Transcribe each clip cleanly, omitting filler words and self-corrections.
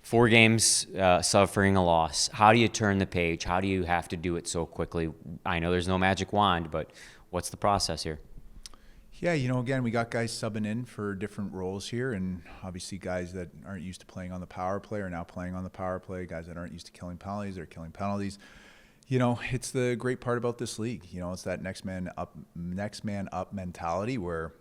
4 games suffering a loss. How do you turn the page? How do you have to do it so quickly? I know there's no magic wand, but what's the process here? Yeah, again, we got guys subbing in for different roles here, and obviously guys that aren't used to playing on the power play are now playing on the power play. Guys that aren't used to killing penalties are killing penalties. It's the great part about this league. It's that next man up mentality where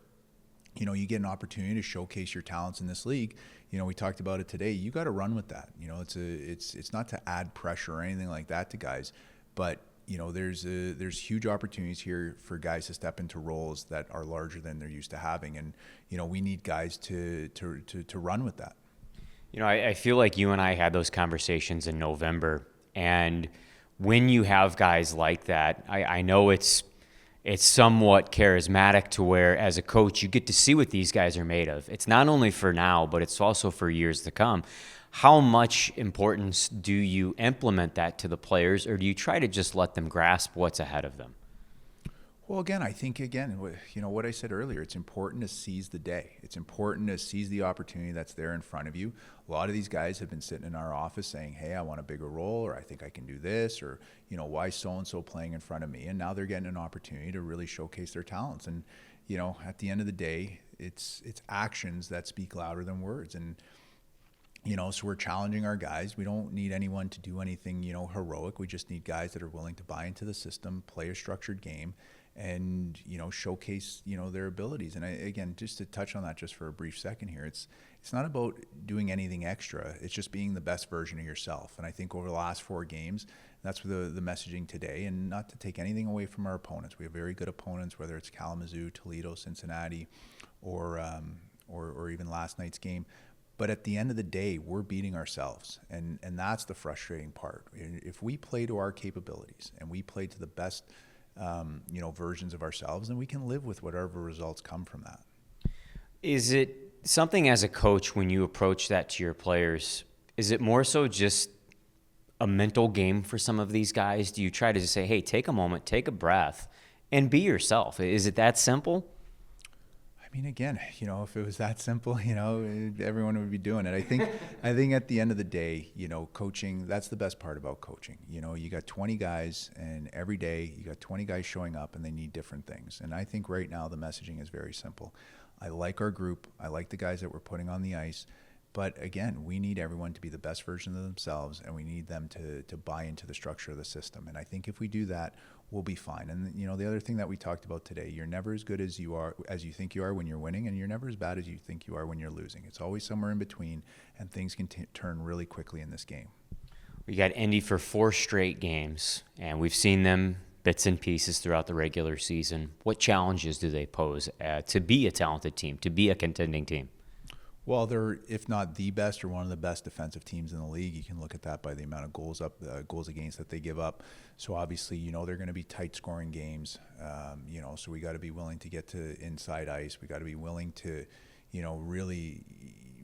you get an opportunity to showcase your talents in this league. We talked about it today. You got to run with that. It's not to add pressure or anything like that to guys, but there's huge opportunities here for guys to step into roles that are larger than they're used to having, and we need guys to run with that. I feel like you and I had those conversations in November, and when you have guys like that, I know it's somewhat charismatic to where, as a coach, you get to see what these guys are made of. It's not only for now, but it's also for years to come. How much importance do you implement that to the players, or do you try to just let them grasp what's ahead of them? Well, again, I think, what I said earlier, it's important to seize the day. It's important to seize the opportunity that's there in front of you. A lot of these guys have been sitting in our office saying, hey, I want a bigger role, or I think I can do this, or, why so-and-so playing in front of me? And now they're getting an opportunity to really showcase their talents. And, at the end of the day, it's actions that speak louder than words. And, so we're challenging our guys. We don't need anyone to do anything, heroic. We just need guys that are willing to buy into the system, play a structured game, and showcase their abilities. And again, just to touch on that just for a brief second here, it's not about doing anything extra. It's just being the best version of yourself. And I think over the last 4 games, that's the messaging today. And not to take anything away from our opponents, we have very good opponents, whether it's Kalamazoo, Toledo, Cincinnati, or even last night's game. But at the end of the day, we're beating ourselves, and that's the frustrating part. If we play to our capabilities and we play to the best versions of ourselves, and we can live with whatever results come from that. Is it something, as a coach, when you approach that to your players, is it more so just a mental game for some of these guys? Do you try to just say, hey, take a moment, take a breath, and be yourself? Is it that simple? I mean, again, if it was that simple, everyone would be doing it. I think at the end of the day, coaching, that's the best part about coaching. You got 20 guys, and every day you got 20 guys showing up, and they need different things. And I think right now the messaging is very simple. I like our group. I like the guys that we're putting on the ice. But again, we need everyone to be the best version of themselves, and we need them to buy into the structure of the system. And I think if we do that, we'll be fine. And the other thing that we talked about today, you're never as good as you think you are when you're winning, and you're never as bad as you think you are when you're losing. It's always somewhere in between, and things can turn really quickly in this game. We got Indy for 4 straight games, and we've seen them bits and pieces throughout the regular season. What challenges do they pose to be a talented team, to be a contending team? Well, they're, if not the best, or one of the best defensive teams in the league. You can look at that by the amount of goals against that they give up. So obviously, they're going to be tight scoring games. So we got to be willing to get to inside ice. We got to be willing to, really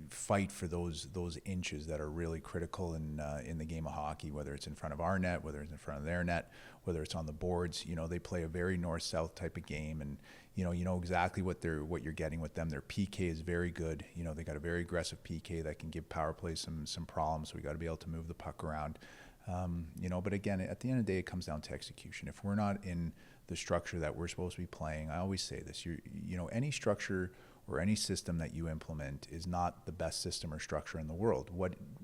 fight for those inches that are really critical in the game of hockey. Whether it's in front of our net, whether it's in front of their net, whether it's on the boards. They play a very north-south type of game, and you know exactly what you're getting with them. Their PK is very good. They got a very aggressive PK that can give power play some problems. So we got to be able to move the puck around. But again, at the end of the day, it comes down to execution. If we're not in the structure that we're supposed to be playing, I always say this: any structure or any system that you implement is not the best system or structure in the world.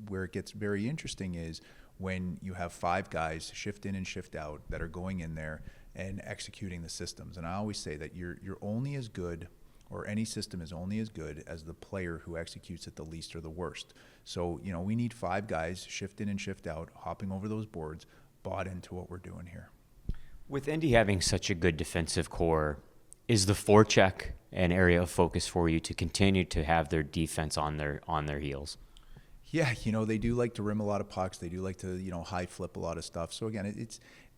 Where it gets very interesting is when you have 5 guys shift in and shift out that are going in there and executing the systems. And I always say that you're only as good, or any system is only as good as the player who executes it the least or the worst. So, we need 5 guys shift in and shift out, hopping over those boards, bought into what we're doing here. With Indy having such a good defensive core, is the forecheck an area of focus for you to continue to have their defense on their heels? Yeah, they do like to rim a lot of pucks. They do like to, high flip a lot of stuff. So again,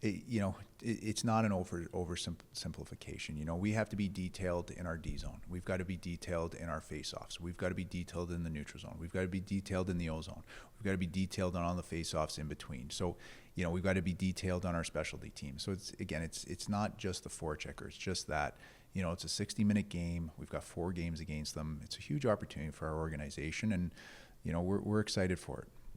it's not an oversimplification. We have to be detailed in our D zone. We've got to be detailed in our face-offs. We've got to be detailed in the neutral zone. We've got to be detailed in the O zone. We've got to be detailed on all the face-offs in between. So, we've got to be detailed on our specialty team. So it's not just the forechecker. It's just that, it's a 60-minute game. We've got 4 games against them. It's a huge opportunity for our organization, and we're excited for it.